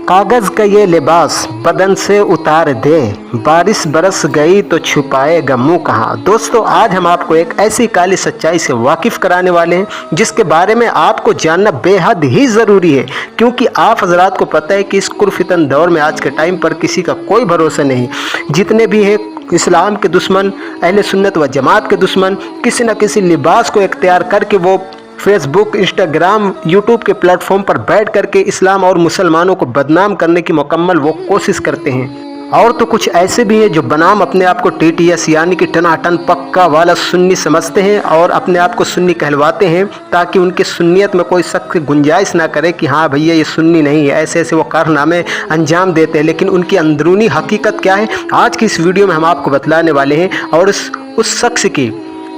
कागज का ये लिबास बदन से उतार दे, बारिश बरस गई तो छुपाएगा मुंह कहाँ। दोस्तों, आज हम आपको एक ऐसी काली सच्चाई से वाकिफ कराने वाले हैं जिसके बारे में आपको जानना बेहद ही ज़रूरी है, क्योंकि आप हजरात को पता है कि इस कुरफितन दौर में आज के टाइम पर किसी का कोई भरोसा नहीं। जितने भी है इस्लाम के दुश्मन, अहले सुन्नत व जमात के दुश्मन, किसी न किसी लिबास को इख्तियार करके वो फेसबुक, इंस्टाग्राम, यूट्यूब के प्लेटफॉर्म पर बैठ करके इस्लाम और मुसलमानों को बदनाम करने की मुकम्मल वो कोशिश करते हैं। और तो कुछ ऐसे भी हैं जो बनाम अपने आप को TTS यानी कि टनाटन पक्का वाला सुन्नी समझते हैं और अपने आप को सुन्नी कहलवाते हैं ताकि उनकी सुन्नियत में कोई शक की गुंजाइश ना करे कि हाँ भैया ये सुन्नी नहीं है। ऐसे ऐसे वो कारनामे अंजाम देते हैं, लेकिन उनकी अंदरूनी हकीकत क्या है आज की इस वीडियो में हम आपको बतलाने वाले हैं। और उस शख्स की,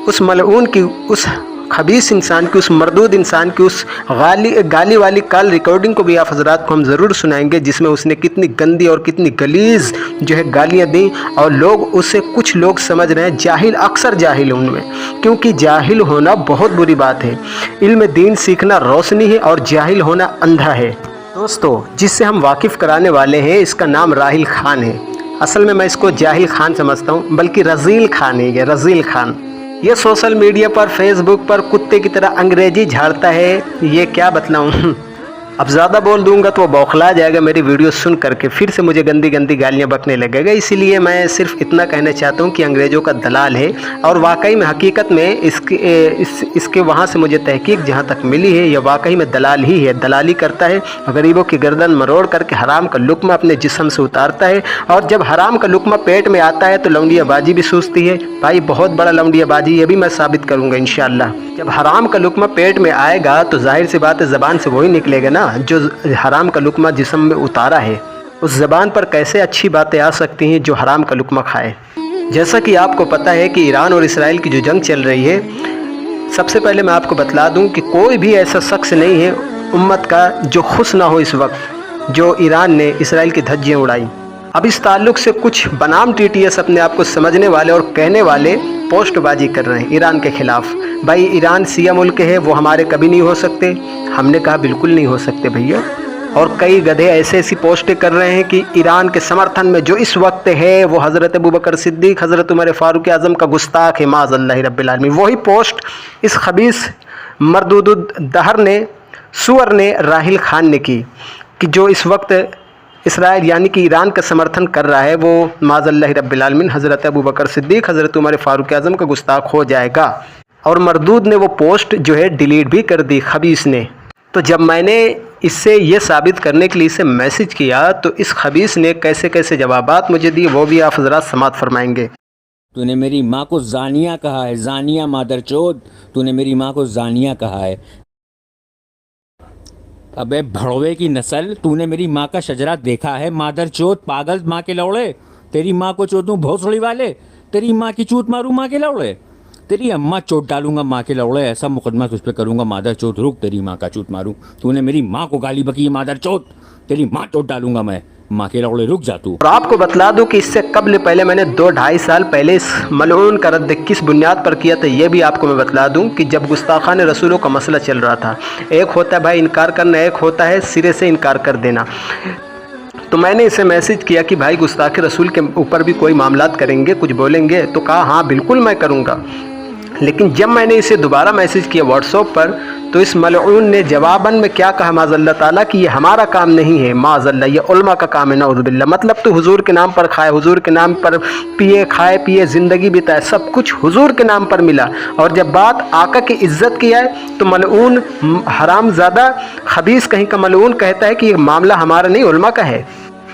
उस मलऊन की, उस खबीस इंसान की, उस मरदूद इंसान की उस गाली वाली कॉल रिकॉर्डिंग को भी आप हजरात को हम ज़रूर सुनाएंगे, जिसमें उसने कितनी गंदी और कितनी गलीज़ जो है गालियाँ दी। और लोग उसे, कुछ लोग समझ रहे हैं जाहिल, अक्सर जाहिल उनमें, क्योंकि जाहिल होना बहुत बुरी बात है। इल्म दीन सीखना रोशनी है और जाहिल होना अंधा है। दोस्तों, जिससे हम वाकिफ़ कराने वाले हैं इसका नाम राहिल खान है। असल में मैं इसको जाहिल खान समझता हूँ, बल्कि रज़ील खान है। ये रज़ील खान ये सोशल मीडिया पर, फेसबुक पर कुत्ते की तरह अंग्रेजी झाड़ता है। ये क्या बतलाऊँ, अब ज़्यादा बोल दूंगा तो वो बौखला जाएगा मेरी वीडियो सुन करके, फिर से मुझे गंदी गंदी गालियाँ बकने लगेगा। इसीलिए मैं सिर्फ इतना कहना चाहता हूँ कि अंग्रेज़ों का दलाल है। और वाकई में, हकीकत में इसके वहाँ से मुझे तहकीक जहाँ तक मिली है, यह वाकई में दलाल ही है। दलाली करता है, गरीबों की गर्दन मरोड़ करके हराम का लुक्मा अपने जिस्म से उतारता है। और जब हराम का लुक्मा पेट में आता है तो लौंडियाबाजी भी सूझती है। भाई बहुत बड़ा लौंडियाबाजी, ये भी मैं साबित करूँगा इंशाअल्लाह। जब हराम का लुक्मा पेट में आएगा तो जाहिर सी बात है ज़बान से वही निकलेगा ना जो हराम का लुक्मा जिस्म में उतारा है। उस ज़बान पर कैसे अच्छी बातें आ सकती हैं जो हराम का लुक्मा खाए। जैसा कि आपको पता है कि ईरान और इसराइल की जो जंग चल रही है, सबसे पहले मैं आपको बतला दूं कि कोई भी ऐसा शख्स नहीं है उम्मत का जो खुश ना हो इस वक्त जो ईरान ने इसराइल की धज्जियाँ उड़ाई। अब इस ताल्लुक़ से कुछ बनाम TTS अपने आप को समझने वाले और कहने वाले पोस्टबाजी कर रहे हैं ईरान के ख़िलाफ़। भाई ईरान शिया मुल्क है, वो हमारे कभी नहीं हो सकते। हमने कहा बिल्कुल नहीं हो सकते भैया। और कई गधे ऐसे ऐसी पोस्टें कर रहे हैं कि ईरान के समर्थन में जो इस वक्त है वो हज़रत अबू बकर सिद्दीक़, हज़रत उमर फ़ारूक आज़म का गुस्ताख है माज़अल्लाह रब्बिल आलमीन। वही पोस्ट इस खबीस मरदूद दहर ने, सुअर ने, राहिल खान ने की कि जो इस वक्त इसराइल यानी कि ईरान का समर्थन कर रहा है वो माज़अल्लाह रब्बिल आलमीन हज़रत अबू बकर सिद्दीक़, हज़रत उमर फ़ारूक आज़म का गुस्ताख हो जाएगा। और मरदूद ने वो पोस्ट जो है डिलीट भी कर दी, खबीस ने। तो जब मैंने इससे ये साबित करने के लिए इसे मैसेज किया तो इस खबीस ने कैसे कैसे जवाबात मुझे दिए वो भी आप हज़रात समात फरमाएंगे। तूने मेरी माँ को जानिया कहा है, जानिया मादरचोद, तूने मेरी माँ को जानिया कहा है। अबे भड़वे की नस्ल, तूने मेरी माँ का शजरा देखा है मादरचोद, पागल माँ के लौड़े। तेरी माँ को चोदूँ भोसड़ी वाले, तेरी माँ की चूत मारूँ माँ के लौड़े, तेरी अम्मा चोट डालूंगा माँ के लौड़े, ऐसा मुकदमा तुझ पे करूँगा मादरचोद। रुक, तेरी माँ का चूत मारूँ। तूने मेरी माँ को गाली बकी है मादरचोद, तेरी माँ चोट डालूंगा मैं माँ के लौड़े, रुक जा तू। और आपको बतला दूं कि इससे कबल पहले मैंने 2-2.5 साल पहले इस मलऊन का रद्द किस बुनियाद पर किया था ये भी आपको मैं बतला दूं कि जब गुस्ताखान रसूलों का मसला चल रहा था। एक होता है भाई इनकार करना, एक होता है सिरे से इनकार कर देना। तो मैंने इसे मैसेज किया कि भाई गुस्ताख रसूल के ऊपर भी कोई मामलात करेंगे, कुछ बोलेंगे? तो कहा हाँ बिल्कुल मैं करूँगा। लेकिन जब मैंने इसे दोबारा मैसेज किया व्हाट्सएप पर तो इस मलऊन ने जवाबन में क्या कहा माज़अल्लाह ताला कि ये हमारा काम नहीं है, माज़अल्लाह ये उलमा का काम है, नऊज़ुबिल्लाह। मतलब तो हुजूर के नाम पर खाए, हुजूर के नाम पर पिए, खाए पिए, ज़िंदगी बिताए, सब कुछ हुजूर के नाम पर मिला। और जब बात आका की इज़्ज़त की है तो मलऊन हरामज़ादा खबीस कहीं का मलऊन कहता है कि ये मामला हमारा नहीं उलमा का है।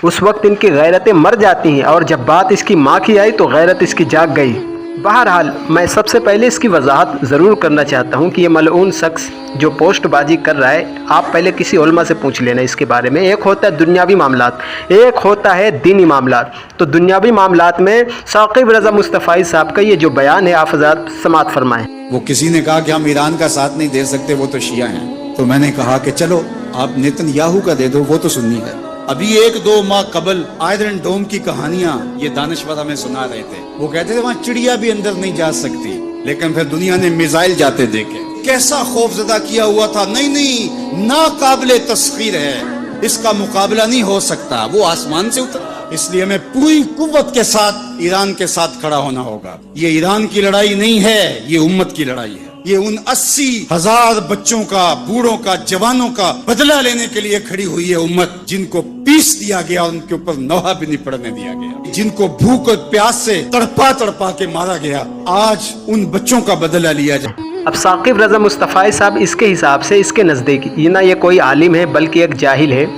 उस वक्त इनकी गैरतें मर जाती हैं और जब बात इसकी माँ की आई तो गैरत इसकी जाग गई। बहरहाल मैं सबसे पहले इसकी वजाहत ज़रूर करना चाहता हूँ कि ये मलऊन शख्स जो पोस्टबाजी कर रहा है, आप पहले किसी उलमा से पूछ लेना इसके बारे में। एक होता है दुनियावी मामलात, एक होता है दीनी मामलात। तो दुनियावी मामलात में साकिब रज़ा मुस्तफ़ाई साहब का ये जो बयान है आप हज़रात समात फरमाएँ। वो किसी ने कहा कि हम ईरान का साथ नहीं दे सकते, वो तो शिया हैं। तो मैंने कहा कि चलो आप नेतन्याहू का दे दो, वो तो सुन्नी है। अभी 1-2 माह कबल आयरन डोम की कहानियां ये दानिशवर हमें सुना रहे थे। वो कहते थे वहां चिड़िया भी अंदर नहीं जा सकती, लेकिन फिर दुनिया ने मिसाइल जाते देखे, कैसा खौफजदा किया हुआ था। नहीं नाकाबिले तस्खीर है, इसका मुकाबला नहीं हो सकता, वो आसमान से उतरा। इसलिए हमें पूरी कुव्वत के साथ ईरान के साथ खड़ा होना होगा। ये ईरान की लड़ाई नहीं है, ये उम्मत की लड़ाई है। ये उन 80,000 बच्चों का, बूढ़ों का, जवानों का बदला लेने के लिए खड़ी हुई है उम्मत, जिनको पीस दिया गया, उनके ऊपर नौहा भी नहीं पड़ने दिया गया, जिनको भूख और प्यास से तड़पा तड़पा के मारा गया। आज उन बच्चों का बदला लिया जाए। अब साकिब रज़ा मुस्तफ़ाई साहब इसके हिसाब से, इसके नज़दीक ये ना ये कोई आलिम है बल्कि एक जाहिल है,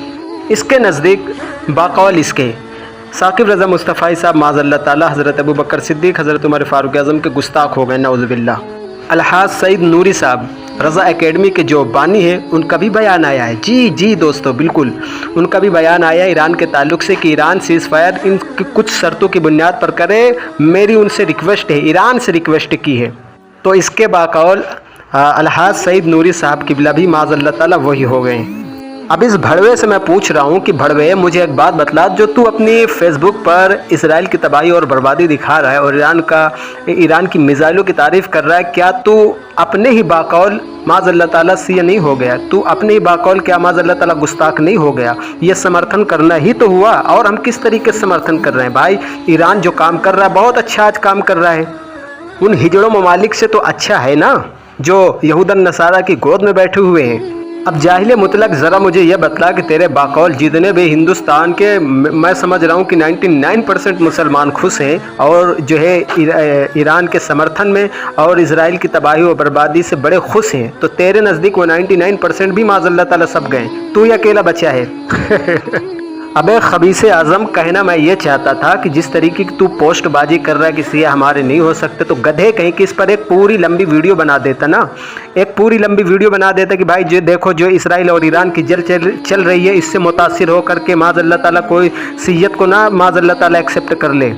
इसके नज़दीक बाकौल इसके साकिब रज़ा मुस्तफ़ाई साहब माज़अल्लाह ताला हज़रत अबू बकर सिद्दीक़, हज़रत उमर फ़ारूक आज़म के गुस्ताख हो गए, नऊज़ुबिल्लाह। अलहाज सईद नूरी साहब रज़ा एकेडमी के जो बानी हैं, उनका भी बयान आया है। जी दोस्तों, बिल्कुल उनका भी बयान आया है ईरान के ताल्लुक़ से कि ईरान सीज़ फायर इन कुछ शर्तों की बुनियाद पर करे। मेरी उनसे रिक्वेस्ट है, ईरान से रिक्वेस्ट की है। तो इसके बाकौल अलहाज सईद नूरी साहब किबला भी माज़अल्लाह ताला वही हो गए। अब इस भड़वे से मैं पूछ रहा हूँ कि भड़वे, मुझे एक बात बतला, जो तू अपनी फेसबुक पर इसराइल की तबाही और बर्बादी दिखा रहा है और ईरान की मिसाइलों की तारीफ़ कर रहा है, क्या तू अपने ही बाकौल माज़अल्लाह ताला से नहीं हो गया? तू अपने ही बाकौल क्या माज़अल्लाह ताला गुस्ताख नहीं हो गया? ये समर्थन करना ही तो हुआ। और हम किस तरीके से समर्थन कर रहे हैं भाई? ईरान जो काम कर रहा है बहुत अच्छा आज काम कर रहा है, उन हिजड़ों ममालिक से तो अच्छा है ना, जो यहूदन नसारा की गोद में बैठे हुए हैं। अब जाहिल मुतलक ज़रा मुझे यह बतला कि तेरे बाकौल जितने भी हिंदुस्तान के, मैं समझ रहा हूँ कि 99% मुसलमान खुश हैं और जो है ईरान के समर्थन में और इजराइल की तबाही और बर्बादी से बड़े खुश हैं। तो तेरे नज़दीक वो 99% भी माज़अल्लाह ताला सब गए, तू ही अकेला बचा है। अबे खबीसे आज़म, कहना मैं ये चाहता था कि जिस तरीके की तू पोस्टबाजी कर रहा है कि सिया हमारे नहीं हो सकते, तो गधे कहीं कि इस पर एक पूरी लंबी वीडियो बना देता ना, एक पूरी लंबी वीडियो बना देता कि भाई जो देखो जो इसराइल और ईरान की जंग चल रही है, इससे मुतासिर होकर के माज़अल्लाह ताला कोई सियत को ना माज़अल्लाह ताला एक्सेप्ट कर ले।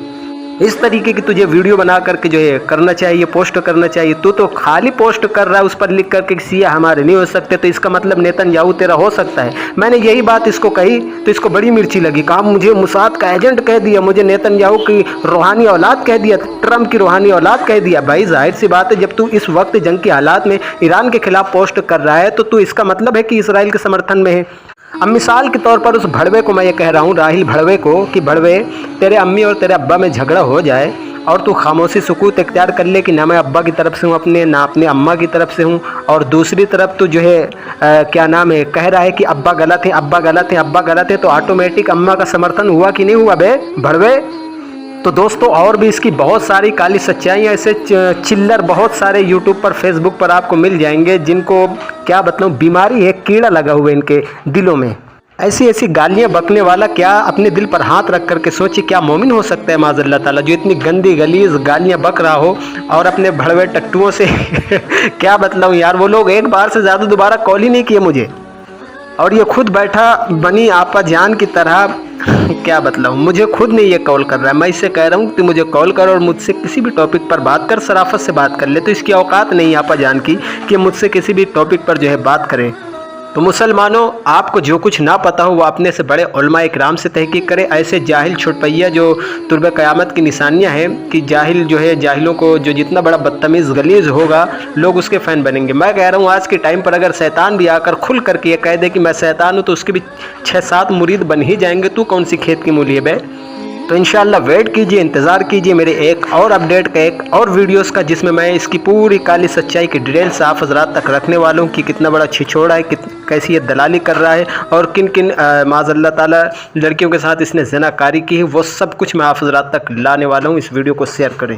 इस तरीके की तुझे वीडियो बना करके जो है करना चाहिए, पोस्ट करना चाहिए। तू तो खाली पोस्ट कर रहा है उस पर लिख करके सिया हमारे नहीं हो सकते, तो इसका मतलब नेतन्याहू तेरा हो सकता है। मैंने यही बात इसको कही तो इसको बड़ी मिर्ची लगी, कहा मुझे मुसाद का एजेंट कह दिया, मुझे नेतन्याहू की रूहानी औलाद कह दिया, ट्रम्प की रूहानी औलाद कह दिया। भाई जाहिर सी बात है, जब तू इस वक्त जंग के हालात में ईरान के खिलाफ पोस्ट कर रहा है तो तू इसका मतलब है कि इसराइल के समर्थन में है। अब मिसाल के तौर पर उस भड़वे को मैं ये कह रहा हूँ, राहिल भड़वे को, कि भड़वे तेरे अम्मी और तेरे अब्बा में झगड़ा हो जाए और तू खामोशी सुकूत इख्तियार कर ले कि ना मैं अब्बा की तरफ से हूँ अपने, ना अपने अम्मा की तरफ से हूँ, और दूसरी तरफ तू जो है क्या नाम है, कह रहा है कि अब्बा गलत है, अब्बा गलत है, अब्बा गलत है, तो ऑटोमेटिक अम्मा का समर्थन हुआ कि नहीं हुआ बे भड़वे? तो दोस्तों और भी इसकी बहुत सारी काली सच्चाइयाँ, ऐसे चिल्लर बहुत सारे यूट्यूब पर, फेसबुक पर आपको मिल जाएंगे, जिनको क्या बताऊँ, बीमारी है, कीड़ा लगा हुआ है इनके दिलों में। ऐसी गालियाँ बकने वाला क्या अपने दिल पर हाथ रख करके सोचे क्या मोमिन हो सकता है माज़अल्लाह ताला, जो इतनी गंदी गलीज गालियाँ बक रहा हो और अपने भड़वे टट्टुओं से क्या बतलाऊँ यार, वो लोग एक बार से ज़्यादा दोबारा कॉल ही नहीं किए मुझे, और ये खुद बैठा बनी आपा जान की तरह, क्या बतलाऊँ, मुझे खुद नहीं ये कॉल कर रहा है। मैं इससे कह रहा हूँ कि मुझे कॉल कर और मुझसे किसी भी टॉपिक पर बात कर, शराफत से बात कर ले, तो इसकी औकात नहीं आपा जान की कि मुझसे किसी भी टॉपिक पर जो है बात करें। तो मुसलमानों, आपको जो कुछ ना पता हो वो अपने से बड़े उलमा इकराम से तहकीक करें। ऐसे जाहिल छुटपैया जो तुर्ब क़यामत की निशानियां हैं कि जाहिल जो है, जाहिलों को जो जितना बड़ा बदतमीज़ गलीज़ होगा लोग उसके फ़ैन बनेंगे। मैं कह रहा हूँ आज के टाइम पर अगर शैतान भी आकर खुल करके ये कह दे कि मैं शैतान हूँ, तो उसके भी 6-7 मुरीद बन ही जाएंगे। तू कौन सी खेत की मूली है बे? तो इंशाअल्लाह वेट कीजिए, इंतज़ार कीजिए मेरे एक और अपडेट का, एक और वीडियोस का, जिसमें मैं इसकी पूरी काली सच्चाई की डिटेल्स आप हज़रात तक रखने वाला हूँ कि कितना बड़ा छिछोड़ा है, कैसी ये दलाली कर रहा है और किन किन माज़अल्लाह ताला लड़कियों के साथ इसने ज़िनाकारी की है, वो सब कुछ मैं आप हज़रात तक लाने वाला हूँ। इस वीडियो को शेयर करें।